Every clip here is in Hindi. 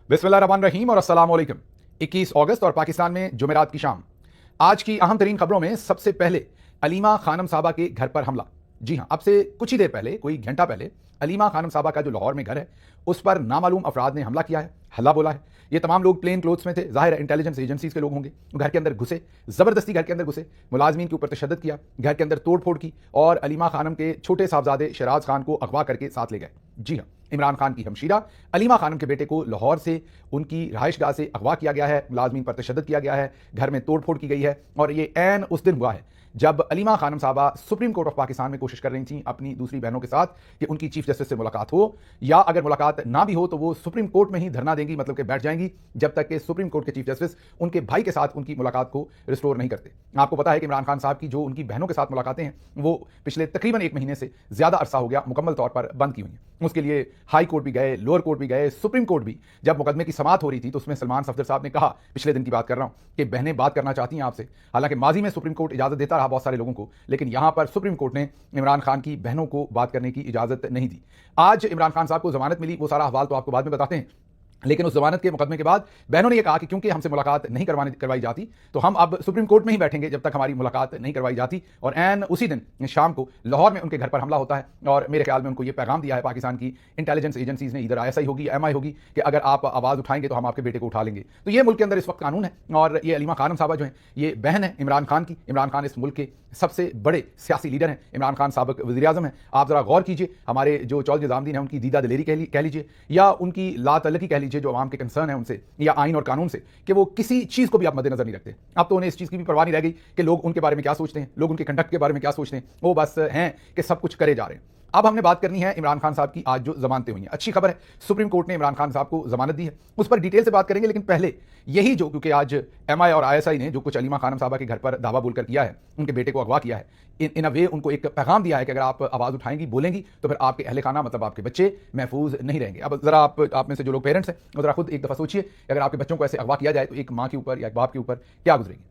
बिस्मिल्लाहिर्रहमानिर्रहीम और अस्सलाम वालेकुम। 21 अगस्त और पाकिस्तान में जुमेरात की शाम। आज की अहम तरीन खबरों में सबसे पहले अलीमा खानम साहबा के घर पर हमला। जी हां, अब से कुछ ही देर पहले, कोई घंटा पहले, अलीमा खानम साहबा का जो लाहौर में घर है उस पर नामालूम अफराद ने हमला किया है, हल्ला बोला है। ये तमाम लोग प्लेन क्लोथ्स में थे, जाहिर है इंटेलिजेंस एजेंसीज के लोग होंगे। घर के अंदर घुसे, जबरदस्ती घर के अंदर घुसे, मुलाजमीन के ऊपर तशद्दुद किया, घर के अंदर तोड़ फोड़ की और अलीमा खानम के छोटे साहबजादे शराज खान को अगवा करके साथ ले गए। जी हाँ, इमरान खान की हमशीरा अलीमा खानम के बेटे को लाहौर से उनकी रहायशगाह से अगवा किया गया है, मुलाजमीन पर तशद्दुद किया गया है, घर में तोड़ फोड़ की गई है। और ये ऐन उस दिन हुआ है जब अलीमा खानम साहबा सुप्रीम कोर्ट ऑफ पाकिस्तान में कोशिश कर रही थी अपनी दूसरी बहनों के साथ कि उनकी चीफ जस्टिस से मुलाकात हो, या अगर मुलाकात ना भी हो तो वो सुप्रीम कोर्ट में ही धरना देंगी, मतलब कि बैठ जाएंगी जब तक कि सुप्रीम कोर्ट के चीफ जस्टिस उनके भाई के साथ उनकी मुलाकात को रिस्टोर नहीं करते। आपको पता है कि इमरान खान साहब की जो उनकी बहनों के साथ मुलाकातें हैं वो पिछले तकरीबन 1 महीने से ज्यादा अरसा हो गया मुकम्मल तौर पर बंद की हुई हैं। उसके लिए हाई कोर्ट भी गए, लोअर कोर्ट भी गए, सुप्रीम कोर्ट भी। जब मुकदमे की समाअत हो रही थी तो उसमें सलमान सफदर साहब ने कहा, पिछले दिन की बात कर रहा हूं, कि बहनें बात करना चाहती हैं आपसे। हालांकि माजी में सुप्रीम कोर्ट इजाजत देता रहा बहुत सारे लोगों को, लेकिन यहां पर सुप्रीम कोर्ट ने इमरान खान की बहनों को बात करने की इजाजत नहीं दी। आज इमरान खान साहब को जमानत मिली, वो सारा अहवाल तो आपको बाद में बताते हैं। लेकिन उस जमानत के मुकदमे के बाद बहनों ने यह कहा कि क्योंकि हमसे मुलाकात नहीं करवाई जाती तो हम अब सुप्रीम कोर्ट में ही बैठेंगे जब तक हमारी मुलाकात नहीं करवाई जाती। और ऐन उसी दिन शाम को लाहौर में उनके घर पर हमला होता है और मेरे ख्याल में उनको यह पैगाम दिया है पाकिस्तान की इंटेलिजेंस एजेंसीज ने, इधर ISI होगी, MI होगी, कि अगर आप आवाज़ उठाएंगे तो हम आपके बेटे को उठा लेंगे। तो ये मुल्क के अंदर इस वक्त कानून है। और ये अलीमा खानम साहबा जो है ये बहन है इमरान खान की। इमरान खान इस मुल्क के सबसे बड़े सियासी लीडर हैं। इमरान खान साबिक वज़ीर आज़म हैं। आप जरा गौर कीजिए, हमारे जो चौधरी निज़ामुद्दीन है उनकी दीदा दिलेरी कह लीजिए, या उनकी लातल्लकी कह लीजिए जो आवाम के कंसर्न है उनसे, या आइन और कानून से, कि वो किसी चीज को भी आप मद्देनजर नहीं रखते। अब तो उन्हें इस चीज की भी परवाह नहीं रह गई कि लोग उनके बारे में क्या सोचते हैं, लोग उनके कंडक्ट के बारे में क्या सोचते हैं। वो बस हैं कि सब कुछ करे जा रहे हैं। अब हमने बात करनी है इमरान खान साहब की आज जो जमानतें हुई हैं। अच्छी खबर है, सुप्रीम कोर्ट ने इमरान खान साहब को जमानत दी है, उस पर डिटेल से बात करेंगे। लेकिन पहले यही जो, क्योंकि आज MI और ISI ने जो कुछ अलीमा खानम साहबा के घर पर दावा बोलकर किया है, उनके बेटे को अगवा किया है, इन अ वे उनको एक पैगाम दिया है कि अगर आप आवाज उठाएंगी, बोलेंगी, तो फिर आपके अहले खाना मतलब आपके बच्चे महफूज नहीं रहेंगे। अब जरा आप में से जो लोग पेरेंट्स हैं वो जरा खुद एक दफा सोचिए, अगर आपके बच्चों को ऐसे अगवा किया जाए तो एक माँ के ऊपर या एक बाप के ऊपर क्या गुजरेगी।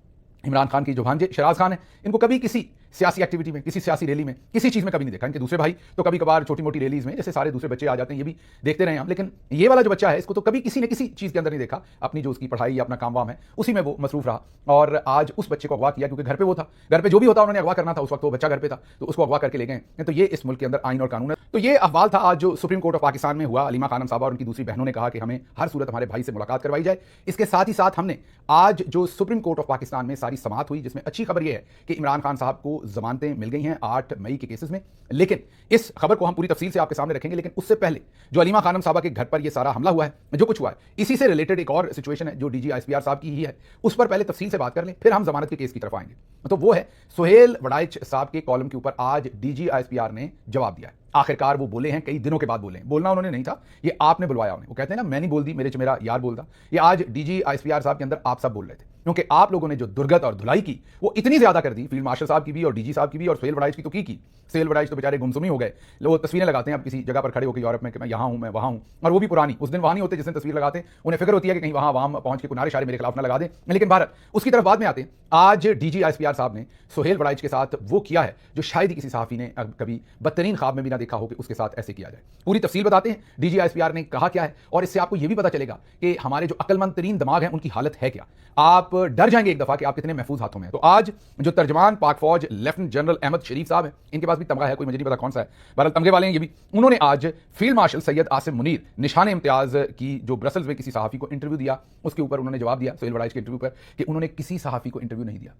इमरान खान की जो भांजे शराज खान है, इनको कभी किसी सियासी एक्टिविटी में, किसी सियासी रैली में, किसी चीज में कभी नहीं देखा। इनके दूसरे भाई तो कभी कभार छोटी मोटी रैलीज में जैसे सारे दूसरे बच्चे आ जाते हैं, ये भी देखते रहे हम। लेकिन ये वाला जो बच्चा है इसको तो कभी किसी ने किसी चीज के अंदर नहीं देखा। अपनी जो उसकी पढ़ाई या अपना काम वाम है उसी में वो मसरूफ रहा। और आज उस बच्चे को अगवा किया क्योंकि घर पे वो था, घर पे जो भी होता उन्होंने अगवा करना था, उस वक्त वो बच्चा घर पे था, तो उसको अगवा करके ले गए। तो ये इस मुल्क के अंदर आइन और कानून है। तो ये अहवाल था आज जो सुप्रीम कोर्ट ऑफ पाकिस्तान में हुआ। अलीमा खानम साहबा और उनकी दूसरी बहनों ने कहा कि हमें हर सूरत हमारे भाई से मुलाकात करवाई जाए। इसके साथ ही साथ हमने आज जो सुप्रीम कोर्ट ऑफ पाकिस्तान में सारी समाअत हुई, जिसमें अच्छी खबर यह है कि इमरान खान साहब को जमानतें मिल गई हैं 8 मई के केसेस में। लेकिन इस खबर को हम पूरी तफसील से आपके सामने रखेंगे। लेकिन उससे पहले जो अलीमा खानम साहबा के घर पर यह सारा हमला हुआ है, जो कुछ हुआ है, इसी से रिलेटेड एक और सिचुएशन है जो DG ISPR साहब की ही है, उस पर पहले तफसील से बात कर लें, फिर हम जमानत के केस की तरफ आएंगे। तो वो है सुहेल वड़ाइच साहब के कॉलम के ऊपर आज DG ISPR ने जवाब दिया है। आखिरकार वो बोले हैं, कई दिनों के बाद बोले हैं। बोलना उन्होंने नहीं था, ये आपने बुलवाया उन्हें। वो कहते हैं ना, मैं नहीं बोल दी, मेरे च मेरा यार बोलता। ये आज DG ISPR साहब के अंदर आप सब बोल रहे थे, क्योंकि आप लोगों ने जो दुर्गत और धुलाई की वो इतनी ज्यादा कर दी, फील्ड मार्शल साहब की भी और DG साहब की भी, और सुहेल वड़ाइच की तो की। सुहेल वड़ाइच तो बेचारे गुमसुमी हो गए। लोग तस्वीरें लगाते हैं अब किसी जगह पर खड़े होकर यूरोप में कि मैं यहाँ हूं, मैं वहां हूं, और वो भी पुरानी। उस दिन वहां नहीं होते जिस दिन तस्वीर लगाते हैं, उन्हें फिक्र होती है कि कहीं वहां आवाम पहुंच के किनारे शारे मेरे खिलाफ ना लगा दें। लेकिन भारत उसकी तरफ बाद में आते हैं। आज DG ISPR साहब ने सुहेल वड़ाइच के साथ वो किया है जो शायद ही किसी सहाफी ने कभी बदतरीन ख्वाब में भी ना देखा हो कि उसके साथ ऐसे किया जाए। पूरी तफसील बताते हैं DG ISPR ने कहा क्या है, और इससे आपको यह भी पता चलेगा कि हमारे जो अक्लमंद तरीन दिमाग हैं उनकी हालत है क्या। आप डर जाएंगे एक दफा कि आप कितने महफूज हाथों में हैं। तो आज जो तर्जमान पाक फौज लेफ्टिनेंट जनरल अहमद शरीफ साहब हैं, इनके पास भी तमगा है, कोई मुझे नहीं पता कौन सा है, बहरहाल तमगे वाले हैं ये भी। उन्होंने आज फील्ड मार्शल सैयद आसिम मुनीर निशान इम्तियाज की जो ब्रसल्स में किसी सहाफी को इंटरव्यू दिया, उसके ऊपर उन्होंने जवाब दिया सुहेल वड़ाइच के इंटरव्यू पर कि उन्होंने किसी सहाफी को इंटरव्यू नहीं दिया।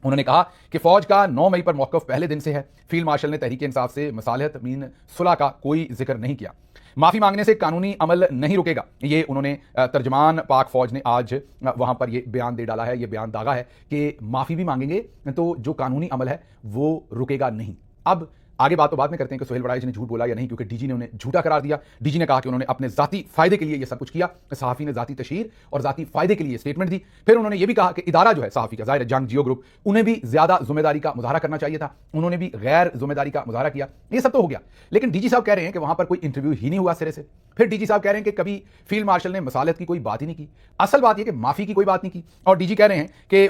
उन्होंने कहा कि फौज का 9 मई पर मौक़िफ़ पहले दिन से है। फील्ड मार्शल ने तहरीक इंसाफ से मसालहत मीन सुलह का कोई जिक्र नहीं किया। माफी मांगने से कानूनी अमल नहीं रुकेगा। ये उन्होंने तर्जमान पाक फौज ने आज वहां पर ये बयान दे डाला है, ये बयान दागा है कि माफी भी मांगेंगे तो जो कानूनी अमल है वो रुकेगा नहीं। अब आगे बात तो बाद में करते हैं कि सुहेल वड़ाइच ने झूठ बोला या नहीं, क्योंकि DG ने उन्हें झूठा करार दिया। DG ने कहा कि उन्होंने अपने जाती फायदे के लिए यह सब कुछ किया। सहाफी ने जाती तशहीर और जाती फायदे के लिए स्टेटमेंट दी। फिर उन्होंने यह भी कहा कि इदारा जो है सहाफी का, जाहिर जंग जियो ग्रुप, उन्हें भी ज्यादा जिम्मेदारी का मुजाहरा करना चाहिए था, उन्होंने भी गैर जिम्मेदारी का मुजाहरा किया। ये सब तो हो गया, लेकिन DG साहब कह रहे हैं कि वहां पर कोई इंटरव्यू ही नहीं हुआ सिरे से। फिर DG साहब कह रहे हैं कि कभी फील्ड मार्शल ने मसालत की कोई बात ही नहीं की। असल बात यह कि माफी की कोई बात नहीं की। और DG कह रहे हैं कि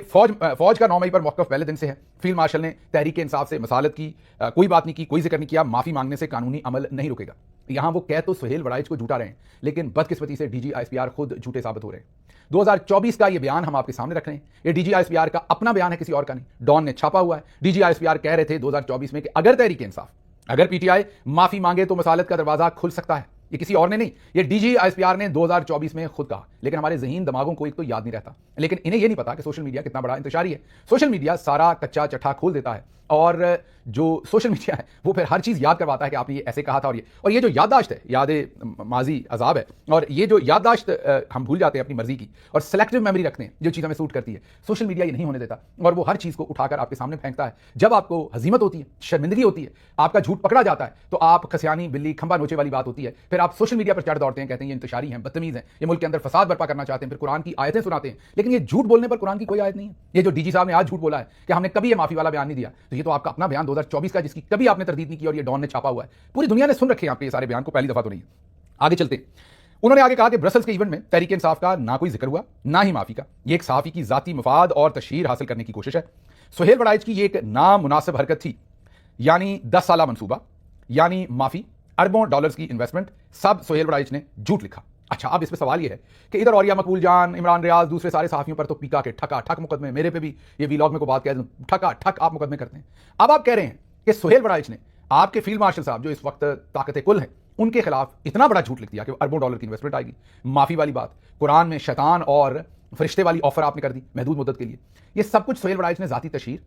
फौज का 9 मई पर मौक़िफ़ पहले दिन से है। फील्ड मार्शल ने तहरीक इंसाफ से मसालत की कोई बात नहीं की। की कोई जिक्र नहीं किया, माफी मांगने से कानूनी अमल नहीं रुकेगा। यहां वो कह तो सुहेल वड़ाइच को झूठा रहे हैं, लेकिन बदकिस्मती से DGISPR खुद झूठे साबित हो रहे हैं। 2024 का ये बयान हम आपके सामने रख रहे हैं। ये DGISPR का अपना बयान है, किसी और का नहीं। डॉन ने छापा हुआ है। DGISPR कह रहे थे 2024 में कि अगर तहरीक इंसाफ, अगर PTI माफी मांगे तो मसालत का दरवाजा खुल सकता है। ये किसी और ने नहीं, ये DGISPR ने 2024 में खुद कहा। लेकिन हमारे ज़हीन दिमागों को एक तो याद नहीं रहता, लेकिन इन्हें ये नहीं पता कि सोशल मीडिया कितना बड़ा इंतशारी है। सोशल मीडिया सारा कच्चा चट्ठा खोल देता है, और जो सोशल मीडिया है वो फिर हर चीज़ याद करवाता है कि आपने ये ऐसे कहा था। और ये जो याददाश्त है, याद माजी अजाब है, और ये जो याददाश्त हम भूल जाते हैं अपनी मर्जी की, और सेलेक्टिव मेमोरी रखते हैं जो चीज़ हमें सूट करती है, सोशल मीडिया ये नहीं होने देता, और वो हर चीज़ को उठाकर आपके सामने फेंकता है। जब आपको हजीमत होती है, शर्मिंदगी होती है, आपका झूठ पकड़ा जाता है, तो आप खसियानी बिल्ली खंबा नोचे वाली बात होती है। फिर आप सोशल मीडिया पर चढ़ दौड़ते हैं, कहते हैं ये इंतशारी हैं, बदतमीज़ हैं, ये मुल्क के अंदर फसाद बर्पा करना चाहते हैं, फिर कुरान की आयतें सुनाते हैं। लेकिन ये झूठ बोलने पर कुरान की कोई आयत नहीं है। ये जो DG साहब ने आज झूठ बोला है कि हमने कभी ये माफी वाला बयान नहीं दिया, तो ये तो आपका अपना बयान 2024 का, जिसकी कभी आपने तरदीद नहीं की, और ये डॉन ने छापा हुआ है। पूरी दुनिया ने सुन रखे हैं आपके ये सारे बयान को, पहली दफा तो नहीं है। आगे चलते हैं। उन्होंने आगे कहा कि ब्रसल्स के इवेंट में तहरीक इंसाफ का ना कोई जिक्र हुआ, ना ही माफी का। ये एक सहाफी की जाती मफाद और तशहीर हासिल करने की कोशिश है। सुहेल वड़ाइच की ये एक नामुनासिब हरकत थी, यानी 10 साला मंसूबा, यानी माफी, अरबों डॉलर्स की इन्वेस्टमेंट, सब सुहेल वड़ाइच ने झूठ लिखा। अच्छा, अब इसमें सवाल यह है कि इधर औरिया मकबूल जान, इमरान रियाज, दूसरे सारे सहाफियों पर तो पीका के ठका ठक मुकदमे, मेरे पे भी ये व्लॉग में को बात कह दूं, ठका ठक आप मुकदमे करते हैं। अब आप कह रहे हैं कि सुहेल वड़ाइच ने आपके फील्ड मार्शल साहब जो इस वक्त ताकत कुल हैं, उनके खिलाफ इतना बड़ा झूठ लिख दिया कि अरबों डॉलर की इन्वेस्टमेंट आएगी। माफी वाली बात, कुरान में शैतान और फरिश्ते वाली ऑफर आपने कर दी महदूद मुद्दत के लिए। ये सब कुछ सुहेल वड़ाइच ने जाती तशहीर,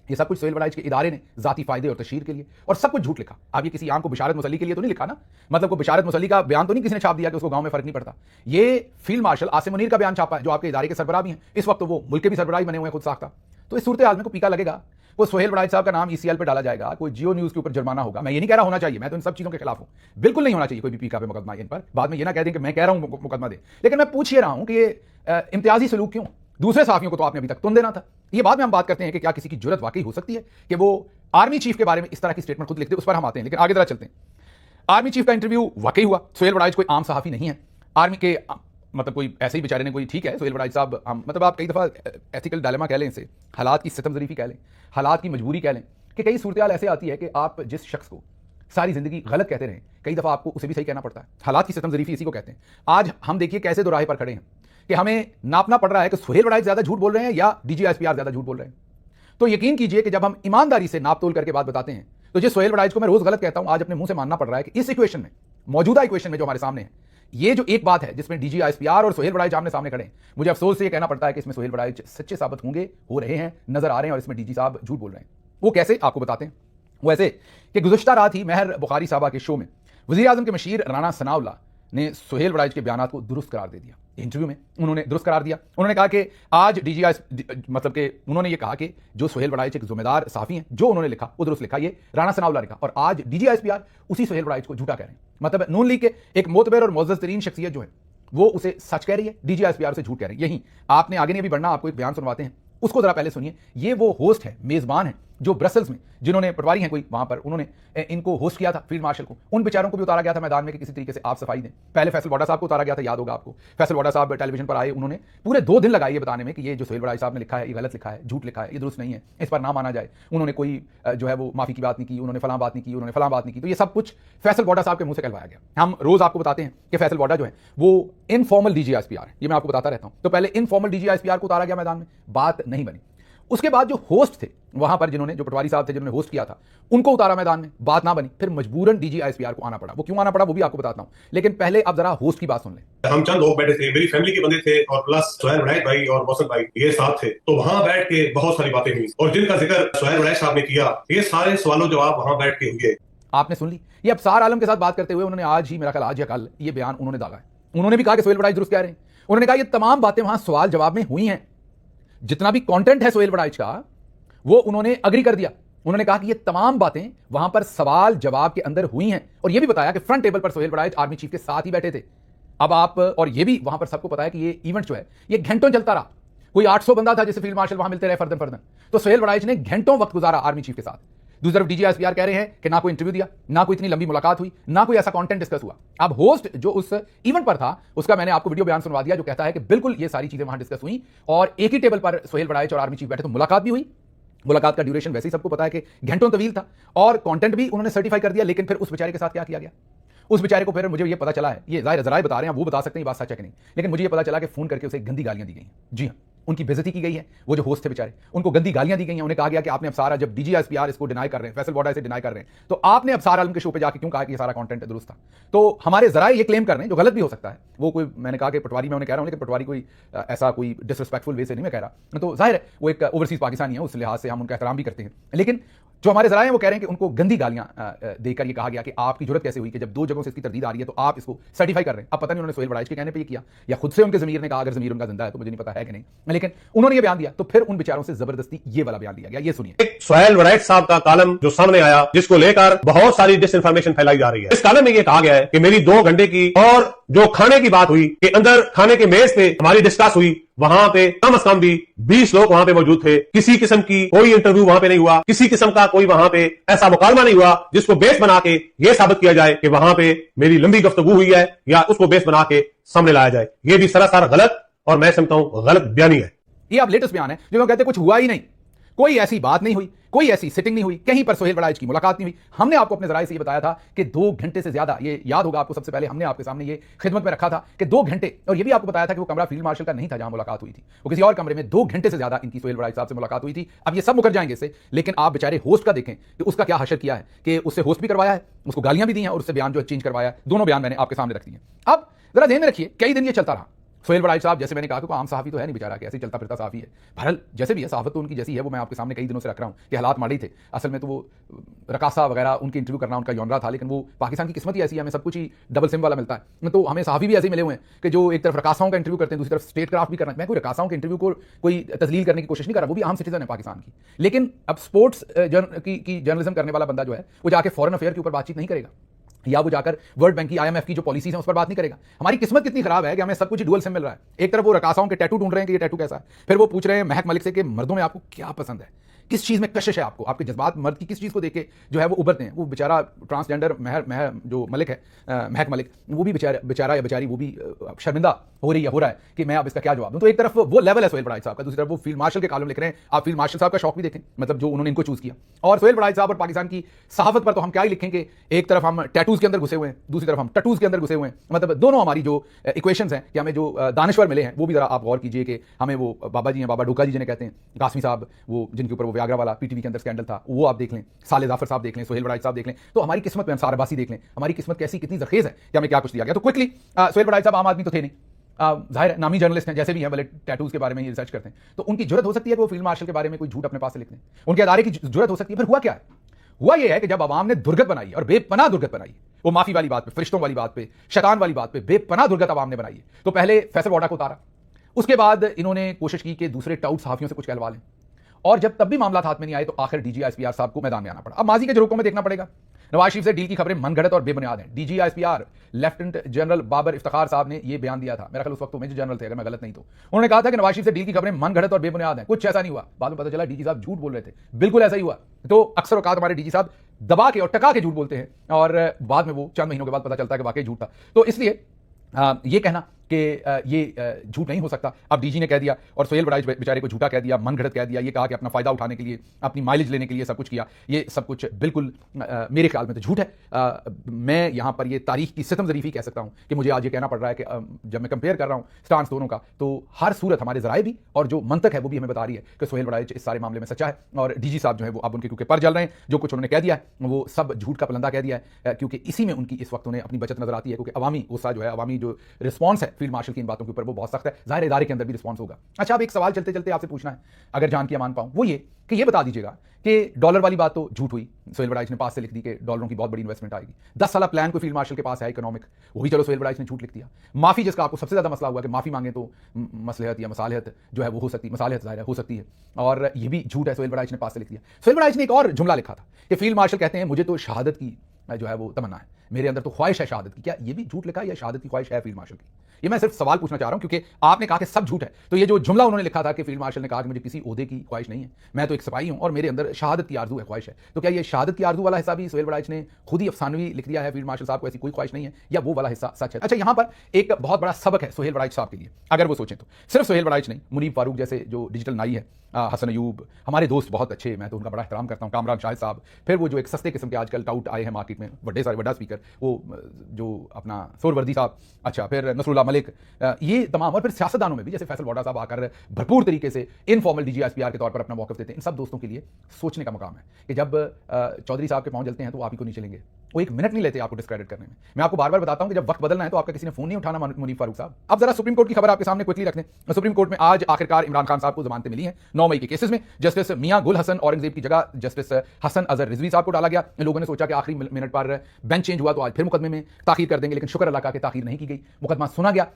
ये सब कुछ सुहेल वड़ाइच के इदारे ने जाती फायदे और तशहीर के लिए, और सब कुछ झूठ लिखा। अब ये किसी आम को बिशारत मुसल्ली के लिए तो नहीं लिखा ना, मतलब को बिशारत मुसल्ली का बयान तो नहीं किसी ने छाप दिया कि उसको गांव में फर्क नहीं पड़ता। ये फील्ड मार्शल आसिम मुनीर का बयान छापा है, जो आपके इदारे के सरबराह भी हैं इस वक्त, तो वो मुल्क के भी सरबराह बने हुए हैं खुद साख्ता। तो इस सूरत हाल में को पीका लगेगा, वो सुहेल वड़ाइच साहब का नाम ECL पे डाला जाएगा, कोई जियो न्यूज़ के ऊपर जुर्माना होगा। मैं ये नहीं कह रहा होना चाहिए, मैं तो इन सब चीज़ों के खिलाफ हूं, बिल्कुल नहीं होना चाहिए कोई भी पीका पे मुकदमा इन पर। बाद में ये ना कह दें कि मैं कह रहा हूं मुकदमा दे, लेकिन मैं पूछ ये रहा हूं कि ये इम्तियाजी सलूक क्यों? दूसरे साफियों को तो आपने अभी तक तुम देना था। ये बाद में हम बात करते हैं कि क्या किसी की जुर्रत वाकई हो सकती है कि वो आर्मी चीफ के बारे में इस तरह की स्टेटमेंट खुद लिख दे, उस पर हम आते हैं। लेकिन आगे जरा चलते हैं। आर्मी चीफ का इंटरव्यू वाकई हुआ। सुहेल वड़ाइच कोई आम सहाफी नहीं है, आर्मी के मतलब कोई ऐसे ही बेचारे ने कोई, ठीक है सुहेल वड़ाइच साहब, मतलब आप कई दफ़ा एथिकल डायलेमा कह लें इसे, हालात की सितमज़रीफ़ी कह लें, हालात की मजबूरी कह लें, कि कई सूरत हाल ऐसे आती है कि आप जिस शख्स को सारी जिंदगी गलत कहते रहें, कई दफ़ा आपको उसे भी सही कहना पड़ता है। हालात की सितमज़रीफ़ी इसी को कहते हैं। आज हम देखिए कैसे दो राह पर खड़े हैं कि हमें नापना पड़ रहा है कि सुहेल वड़ाइच ज़्यादा झूठ बोल रहे हैं या DGISPR ज़्यादा झूठ बोल रहे हैं। तो यकीन कीजिए कि जब हम ईमानदारी से नाप तोल करके बात बताते हैं, तो जिस सुहेल वड़ाइच को मैं रोज़ गलत कहता हूं, आज अपने मुंह से मानना पड़ रहा है कि इस इक्वेशन में, मौजूदा इक्वेशन में जो हमारे सामने है, ये जो एक बात है जिसमें DGISPR और सुहेल वड़ाइच आमने सामने खड़े हैं, मुझे अफसोस से ये कहना पड़ता है कि इसमें सुहेल वड़ाइच सच्चे साबित होंगे, हो रहे हैं, नजर आ रहे हैं, और इसमें DG साहब झूठ बोल रहे हैं। वो कैसे, आपको बताते हैं। वो ऐसे कि गुज़श्ता रात ही महर बुखारी साहबा के शो में वज़ीर-ए-आज़म के मशीर राना सनाउल्लाह ने सुहेल वड़ाइच के बयान को दुरुस्त करार दे दिया। इंटरव्यू में उन्होंने दुरुस्त करार दिया। उन्होंने कहा कि आज मतलब कि उन्होंने ये कहा कि जो सुहेल वड़ाइच एक जिम्मेदार साफी हैं, जो उन्होंने लिखा वो दुरुस्त लिखा, ये राना सनाउल्लाह लिखा, और आज DGISPR उसी सुहेल वड़ाइच को झूठा कह रहे हैं। मतलब नून लीग के एक मोतबर और मुअज़्ज़ज़ तरीन शख्सियत जो है वो उसे सच कह रही है, DGISPR उसे झूठ कह रही है। यही आपने आगे नहीं अभी बढ़ना, आपको एक बयान सुनवाते हैं, उसको जरा पहले सुनिए। ये वो होस्ट है, मेजबान है, जो ब्रसल्स में, जिन्होंने पटवारी हैं कोई वहां पर, उन्होंने इनको होस्ट किया था फील्ड मार्शल को। उन बेचारों को भी उतारा गया था मैदान में कि किसी तरीके से आप सफाई दें। पहले फैसल वाडा साहब को उतारा गया था, याद होगा आपको। फैसल वाडा साहब टेलीविजन पर आए, उन्होंने पूरे 2 दिन लगाए ये बताने में कि ये जो सुहेल वड़ाइच साहब ने लिखा है ये गलत लिखा है, झूठ लिखा है, ये दुरुस्त नहीं है, इस पर ना माना जाए। उन्होंने कोई जो है वो माफी की बात नहीं की, उन्होंने फलां बात नहीं की, उन्होंने फलां बात नहीं की। तो ये सब कुछ फैसल वाडा साहब के मुंह से कहलवाया गया। हम रोज आपको बताते हैं कि फैसल वाडा जो है वो इनफॉर्मल DGISPR है, ये मैं आपको बताता रहता हूं। तो पहले इनफॉर्मल DGISPR को उतारा गया मैदान में, बात नहीं बनी। उसके बाद जो होस्ट थे वहां पर, जिन्होंने, जो पटवारी साहब थे जिन्होंने होस्ट किया था, उनको उतारा मैदान में, बात ना बनी। फिर मजबूरन DGISPR को आना पड़ा। वो क्यों आना पड़ा वो भी आपको बताता हूं, लेकिन पहले अब जरा होस्ट की बात सुन लें। हम चंद लोग बैठे थे, मेरी फैमिली के बंदे थे, और प्लस सुहेल वड़ाइच भाई और मौसम भाई ये साथ थे। तो वहां बैठ के बहुत सारी बातें हुई, और जिनका जिक्र सुहेल वड़ाइच साहब ने किया, ये सारे सवालों जवाब वहां बैठ के हुए। आपने सुन ली। ये अफसार आलम के साथ बात करते हुए उन्होंने आज ही, मेरा ख्याल आज या कल, ये बयान उन्होंने दागा है। उन्होंने भी कहा कि सुहेल वड़ाइच दुरुस्त कह रहे हैं। उन्होंने कहा ये तमाम बातें वहां सवाल जवाब में हुई हैं, जितना भी कंटेंट है सुहेल वड़ाइच का वो उन्होंने अग्री कर दिया। उन्होंने कहा कि ये तमाम बातें वहां पर सवाल जवाब के अंदर हुई हैं, और ये भी बताया कि फ्रंट टेबल पर सुहेल वड़ाइच आर्मी चीफ के साथ ही बैठे थे। अब आप, और ये भी वहां पर सबको पता है कि ये इवेंट जो है ये घंटों चलता रहा। कोई 800 बंदा था जिसे फील्ड मार्शल वहां मिलते रहे फर्दन फर्दन। तो सुहेल वड़ाइच ने घंटों वक्त गुजारा आर्मी चीफ के साथ। दूसरी तरफ DGISPR कह रहे हैं कि ना कोई इंटरव्यू दिया, ना कोई इतनी लंबी मुलाकात हुई, ना कोई ऐसा कंटेंट डिस्कस हुआ। अब होस्ट जो उस इवेंट पर था उसका मैंने आपको वीडियो बयान सुनवा दिया, जो कहता है कि बिल्कुल ये सारी चीजें वहां डिस्कस हुई, और एक ही टेबल पर सुहेल वड़ाइच और आर्मी चीफ बैठे, तो मुलाकात भी हुई, मुलाकात का ड्यूरेशन वैसे ही सबको पता है कि घंटों तवील था और कंटेंट भी उन्होंने सर्टिफाई कर दिया, लेकिन फिर उस बेचारे के साथ क्या किया गया? उस बेचारे को फिर मुझे ये पता चला है, ये ज़ाहिर ज़राए बता रहे हैं, वो बता सकते हैं ये बात सच है कि नहीं, लेकिन मुझे ये पता चला कि फ़ोन करके उसे गंदी गालियां दी गई हैं। जी हाँ, उनकी बेइज्जती की गई है। वो जो होस्ट थे बेचारे, उनको गंदी गालियां दी गई हैं। उन्हें कहा गया कि आपने अब सारा, जब DGSPR इसको डिनाई कर रहे हैं, फैसल बॉडा इसे डिनाई कर रहे हैं, तो आपने अब सारा आलम के शो पे जाके क्यों कहा कि ये सारा कंटेंट दुरुस्त था? तो हमारे ज़राए ये क्लेम कर रहे हैं, जो गलत भी हो सकता है। वो कोई, मैंने कहा कि पटवारी, मैं उन्हें कह रहा हूँ, लेकिन पटवारी कोई ऐसा कोई डिसरिस्पेक्टफुल वे से नहीं मैं कह रहा। तो जाहिर है वो एक ओवरसीज पाकिस्तानी है, उस लिहाज से हम उनका एहतराम भी करते हैं। लेकिन जो हमारे ज़राए हैं वो कह रहे हैं कि उनको गंदी गालियां देकर ये कहा गया कि आपकी जरूरत कैसे हुई कि जब 2 जगहों से इसकी तरदीद आ रही है तो आप इसको सर्टिफाई कर रहे हैं। अब पता नहीं उन्होंने सोहेल बड़ाइच के कहने पे ये किया या खुद से उनके ज़मीर ने कहा, अगर ज़मीर उनका जिंदा है तो मुझे नहीं पता है कि नहीं, लेकिन उन्होंने ये बयान दिया तो फिर उन बेचारों से जबरदस्ती ये वाला बयान लिया गया। ये सुनिए। सोहेल वड़ैच साहब का कॉलम जो सामने आया, जिसको लेकर बहुत सारी डिसइंफॉर्मेशन फैलाई जा रही है। इस कॉलम में ये कहा गया है कि मेरी 2 घंटे की और जो खाने की बात हुई कि अंदर खाने के मेज पे हमारी डिस्कस हुई, वहां पे कम से कम भी 20 लोग वहां पे मौजूद थे। किसी किस्म की कोई इंटरव्यू वहां पे नहीं हुआ, किसी किस्म का कोई वहां पे ऐसा मुकालमा नहीं हुआ जिसको बेस बना के यह साबित किया जाए कि वहां पे मेरी लंबी गुफ्तगू हुई है या उसको बेस बना के सामने लाया जाए। यह भी सरासर गलत और मैं समझता हूं गलत बयानी है। ये अब लेटेस्ट बयान है जो कहते हैं कुछ हुआ ही नहीं, कोई ऐसी बात नहीं हुई, कोई ऐसी सिटिंग नहीं हुई, कहीं पर सोहेल बड़ाइच की मुलाकात नहीं हुई। हमने आपको अपने जराए से ये बताया था कि 2 घंटे से ज्यादा, ये याद होगा आपको, सबसे पहले हमने आपके सामने ये खिदमत में रखा था कि 2 घंटे, और ये भी आपको बताया था कि वो कमरा फील्ड मार्शल का नहीं था जहां मुलाकात हुई थी, वो किसी और कमरे में 2 घंटे से ज्यादा इनकी सोहेल बड़ाइच साहब से मुलाकात हुई थी। अब ये सब मुकर जाएंगे इससे, लेकिन आप बेचारे होस्ट का देखें कि उसका क्या हशर किया है कि उससे होस्ट भी करवाया है, उसको गालियां भी दी हैं और उससे बयान जो चेंज करवाया है। दोनों बयान मैंने आपके सामने रख दिए। अब जरा ध्यान में रखिए, कई दिन ये चलता रहा। सोहेल बड़ाइच साहब, जैसे मैंने कहा कि आम सहाफ़ी तो है नहीं बेचारा, कि ऐसे ही चलता फिरता सहाफ़ी है। बहरहाल जैसे भी है, सहाफ़त तो उनकी जैसी है, वो मैं आपके सामने कई दिनों से रख रहा हूँ कि हालात माड़ी थे। असल में तो वो रकासा वगैरह उनके इंटरव्यू करना उनका जॉनरा था, लेकिन वो पाकिस्तान की किस्मत ही ऐसी है, हमें सब कुछ ही डबल सिम वाला मिलता है। तो हमें सहाफ़ी भी ऐसे ही मिले हुए हैं कि जो एक तरफ रकासाओं का इंटरव्यू करते हैं, दूसरी तरफ स्टेट क्राफ्ट भी करना। मैं कोई रकासाओं के इंटरव्यू को कोई तस्लील करने की कोशिश नहीं कर रहा, वो भी आम सिटीजन है पाकिस्तान की। लेकिन अब स्पोर्ट्स की जर्नलिज्म करने वाला बंदा जो है, वो जाके फॉरेन अफेयर के ऊपर बातचीत नहीं करेगा, या वो जाकर वर्ल्ड बैंक की, IMF की जो पॉलिसीज हैं उस पर बात नहीं करेगा। हमारी किस्मत कितनी खराब है कि हमें सब कुछ डुअल सिम मिल रहा है। एक तरफ वो रकासाओं के टैटू ढूंढ रहे हैं कि ये टैटू कैसा है, फिर वो पूछ रहे हैं महक मलिक से कि मर्दों में आपको क्या पसंद है, किस चीज़ में कशिश है आपको, आपके जज्बात मर्द की किस चीज़ को देख के जो है वो उभरते हैं। वो बेचारा ट्रांसजेंडर महर जो मलिक है, महक मलिक, वो भी बेचारा या बेचारी, वो भी शर्मिंदा हो रहा है कि मैं अब इसका क्या जवाब दूं। तो एक तरफ वो लेवल है सोहेल बड़ाइच साहब का, दूसरी तरफ वो फील्ड मार्शल के कॉलम लिख रहे हैं। आप फील्ड मार्शल साहब का शौक भी देखें, मतलब जो उन्होंने इनको चूज किया। और सोहेल बड़ाइच साहब और पाकिस्तान की सहाफत पर तो हम क्या ही लिखेंगे, एक तरफ हम टैटूज के अंदर घुसे हुए हैं, दूसरी तरफ हम टटूज के अंदर घुसे हुए हैं। मतलब दोनों हमारी जो इक्वेशंस हैं कि हमें जो दानश्वर मिले हैं, वो भी जरा आप गौर कीजिए कि हमें वो बाबा जी हैं, बाबा डोका जी जिन्हें कहते हैं, कासमी साहब, वो जिनके ऊपर वो व्याग्रा वाला PTV के अंदर स्कैंडल था, वो आप देख लें, साले जाफर साहब देख लें, सोहेल बड़ाइच साहब देख लें। तो हमारी किस्मत में अंसार अब्बासी देख लें, हमारी किस्मत कैसी कितनी जखेज है कि हमें क्या कुछ दिया गया। तो क्विकली, सोहेल बड़ाइच साहब आम आदमी तो थे नहीं, जाहिर है नामी जर्नलिस्ट हैं, जैसे भी हैं, भले टैटूज के बारे में ही रिसर्च करते हैं, तो उनकी जरूरत हो सकती है कि वो फील्ड मार्शल के बारे में कोई झूठ अपने पास से लिख दें, उनके अदारे की जरूरत हो सकती है। फिर हुआ क्या है? हुआ यह है कि जब अवाम ने दुर्गत बनाई और बेपनाह दुर्गत बनाई, वो माफी वाली बात पे, फरिश्तों वाली बात पे, शैतान वाली बात पे बेपनाह दुर्गत अवाम ने बनाई है, तो पहले फैसल बॉडा को उतारा, उसके बाद इन्होंने कोशिश की कि दूसरे टाउट सहाफियों से कुछ कहलवा लें, और जब तब भी मामला हाथ में नहीं आए तो आखिर DGSPR साहब को मैदान में आना पड़ा। अब माजी के झरोकों में देखना पड़ेगा, नवाज शरीफ से डील की खबरें मनगढ़ंत और बेबुनियाद हैं। DGSPR lieutenant general Babar Iftikhar साहब ने यह बयान दिया था, मेरा ख्याल उस वक्त तो मेजर जनरल थे अगर मैं गलत नहीं तो। उन्होंने कहा था कि नवाज शरीफ से डील की खबरें मनगढ़ंत और बेबुनियाद हैं, कुछ ऐसा नहीं हुआ। बाद में पता चला DG साहब झूठ बोल रहे थे, बिल्कुल ऐसा ही हुआ। तो अक्सर औकात हमारे DG साहब दबा के और टका के झूठ बोलते हैं, और बाद में वो चंद महीनों के बाद पता चलता है कि वाकई झूठ था। तो इसलिए ये कहना कि ये झूठ नहीं हो सकता, अब DG ने कह दिया और सोहेल बड़ाइच बेचारे को झूठा कह दिया, मनगढ़ंत कह दिया, ये कहा कि अपना फायदा उठाने के लिए, अपनी माइलेज लेने के लिए सब कुछ किया। ये सब कुछ बिल्कुल मेरे ख्याल में तो झूठ है। मैं यहाँ पर ये तारीख की सितम ज़रीफ़ी कह सकता हूँ कि मुझे आज ये कहना पड़ रहा है कि जब मैं कंपेयर कर रहा हूँ स्टांस दोनों का, तो हर सूरत हमारे ज़राए भी और जो मंतक है वो भी हमें बता रही है कि सोहेल बड़ाइच इस सारे मामले में सच्चा है, और DG साहब जो है वो अब उनके क्योंकि पर जल रहे हैं, जो कुछ उन्होंने कह दिया है वो सब झूठ का पलंदा कह दिया है, क्योंकि इसी में उनकी इस वक्त उन्हें अपनी बचत नजर आती है, क्योंकि अवामी गुस्सा जो है, अवामी जो रिस्पॉन्स है फील्ड मार्शल की इन बातों के ऊपर वो बहुत सख्त है। जाहिर इदारे के अंदर भी रिस्पॉन्स होगा। अच्छा, अब एक सवाल चलते चलते आपसे पूछना है, अगर जान के मान पाऊं, वो ये कि ये बता दीजिएगा कि डॉलर वाली बात तो झूठ हुई, सोहेल बड़ाइच ने पास से लिख दी कि डॉलरों की बहुत बड़ी इन्वेस्टमेंट आएगी। 10 साल प्लान कोई फील्ड मार्शल के पास है इकोनॉमिक, वो भी चलो सोहेल बड़ाइच ने झूठ लिख दिया। माफी, जिसका आपको सबसे ज्यादा मसला हुआ कि माफी मांगे तो मसलहत या मसालहत जो है वो हो सकती है, मसालहत जाहिर हो सकती है, और ये भी झूठ है, सोहेल बड़ाइच ने पास से लिख दिया। सोहेल बड़ाइच ने एक और जुमला लिखा था कि फील्ड मार्शल कहते हैं मुझे तो शहादत की जो है वो तमन्ना है, मेरे अंदर तो ख्वाहिश है शहादत की। क्या ये भी झूठ लिखा है या शहादत की ख्वाहिश है फील्ड मार्शल की? ये मैं सिर्फ सवाल पूछना चाह रहा हूं, क्योंकि आपने कहा कि सब झूठ है। तो ये जो जुमला उन्होंने लिखा था कि फील्ड मार्शल ने कहा कि मुझे किसी ओहदे की ख्वाहिश नहीं है, मैं तो एक सिपाही हूं और मेरे अंदर शहादत की आरजू है, ख्वाहिश है, तो क्या ये शहादत की आरजू वाला हिस्सा भी सुहेल वड़ाइच ने खुद ही अफसानवी लिख दिया है फील्ड मार्शल साहब को ऐसी कोई ख्वाहिश नहीं है, या वो वाला हिस्सा सच है? अच्छा, यहां पर एक बहुत बड़ा सबक है सुहेल वड़ाइच साहब के लिए, अगर वो सोचें तो। सिर्फ सुहेल वड़ाइच नहीं, मुनीब फारूक जैसे जो डिजिटल नाई है, हसन अयूब, हमारे दोस्त बहुत अच्छे, मैं तो उनका बड़ा एहतराम करता हूं, कामरान शाहिद साहब, फिर वो जो एक सस्ते किस्म के आजकल टाउट आए हैं मार्केट में, बड़े सारे बड़ा स्पीकर, वो जो अपना सोरवर्दी साहब, अच्छा, फिर नसरुल्लाह मलिक, ये तमाम, और फिर सियासतदानों में भी जैसे फैसल वाडा साहब आकर भरपूर तरीके से इनफॉर्मल DGSPR के तौर पर अपना मौक़िफ़ देते हैं। इन सब दोस्तों के लिए सोचने का मकाम है कि जब चौधरी साहब के पांव जलते हैं तो आप ही को नहीं चलेंगे, वो एक मिनट नहीं लेते आपको डिस्क्रेडिट करने में। मैं आपको बार बार बताता हूं कि जब वक्त बदलना है तो आपका किसी ने फोन नहीं उठाना, मुनीब फारूक साहब। अब जरा सुप्रीम कोर्ट की खबर आपके सामने क्विकली रख दें। सुप्रीम कोर्ट में आज आखिरकार इमरान खान साहब को जमानतें मिली हैं 9 मई के केसेस में। जस्टिस मियां गुल हसन औरंगजेब की जगह जस्टिस हसन अजहर रिजवी साहब को डाला गया। इन लोगों ने सोचा कि आखिरी मिनट पर बेंच चेंज हुआ तो आज फिर मुकदमे में ताखीर कर देंगे, लेकिन शुक्र अल्लाह का कि ताखीर नहीं की गई, मुकदमा सुना गया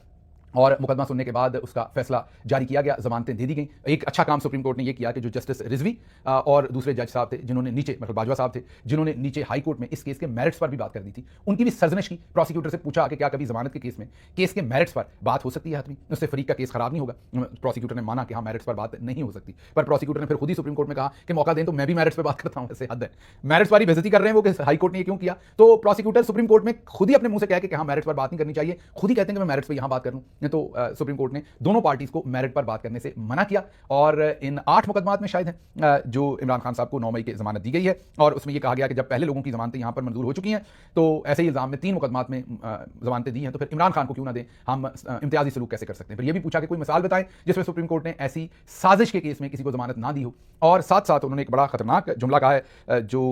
और मुकदमा सुनने के बाद उसका फैसला जारी किया गया, जमानतें दे दी गई। एक अच्छा काम सुप्रीम कोर्ट ने यह किया कि जो जस्टिस रिजवी और दूसरे जज साहब थे जिन्होंने नीचे, मतलब बाजवा साहब थे जिन्होंने नीचे हाई कोर्ट में इस केस के मेरिट्स पर भी बात कर दी थी, उनकी भी सर्जनिश की। प्रोसिक्यूटर से पूछा कि क्या कभी जमानत के केस में केस के मेरिट्स पर बात हो सकती है आदमी, उससे फरीक का केस खराब नहीं होगा? प्रोसिक्यूटर ने माना कि हाँ, मेरिट्स पर बात नहीं हो सकती, पर प्रोसिक्यूटर ने फिर खुद ही सुप्रीम कोर्ट में कहा कि मौका दें तो मैं भी मेरिट्स पर बात करता हूं, ऐसे हद है। मेरिट्स वाली बेइज्जती कर रहे हैं वो कि हाई कोर्ट ने क्यों किया? तो प्रोसिक्यूटर सुप्रीम कोर्ट में खुद ही अपने मुंह से कह के हाँ, मेरिट्स पर बात नहीं करनी चाहिए, खुद ही कहते हैं कि मैं मेरिट्स पर यहां बात कर लूं। तो सुप्रीम कोर्ट ने दोनों पार्टीज को मेरिट पर बात करने से मना किया और इन 8 मुकदमात में शायद है जो इमरान खान साहब को 9 मई की जमानत दी गई है, और उसमें यह कहा गया कि जब पहले लोगों की जमानतें यहां पर मंजूर हो चुकी हैं तो ऐसे ही इल्जाम में 3 मुकदमात में जमानतें दी हैं, तो फिर इमरान खान को क्यों ना दें, हम इम्तियाजी सलूक कैसे कर सकते हैं? फिर यह भी पूछा कि कोई मिसाल बताएं जिसमें सुप्रीम कोर्ट ने ऐसी साजिश के केस में किसी को जमानत ना दी हो। और साथ साथ उन्होंने एक बड़ा खतरनाक जुमला कहा है जो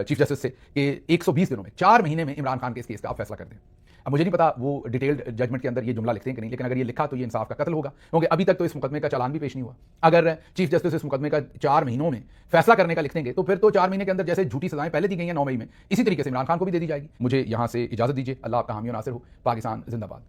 चीफ जस्टिस से कि 120 दिनों में, 4 महीने में इमरान खान के इस केस का आप फैसला कर दें। अब मुझे नहीं पता वो डिटेल्ड जजमेंट के अंदर ये जुमला लिखते हैं कि नहीं, लेकिन अगर ये लिखा तो ये इंसाफ का कत्ल होगा, क्योंकि अभी तक तो इस मुकदमे का चालान भी पेश नहीं हुआ। अगर चीफ जस्टिस इस मुकदमे का 4 महीनों में फैसला करने का लिख देंगे तो फिर तो 4 महीने के अंदर जैसे झूठी सजाएं पहले दी गई हैं 9 मई में, इसी तरीके से इमरान खान को भी दे दी जाएगी। मुझे यहां से इजाजत दीजिए। अल्लाह आपका हामी और नासिर हो। पाकिस्तान जिंदाबाद।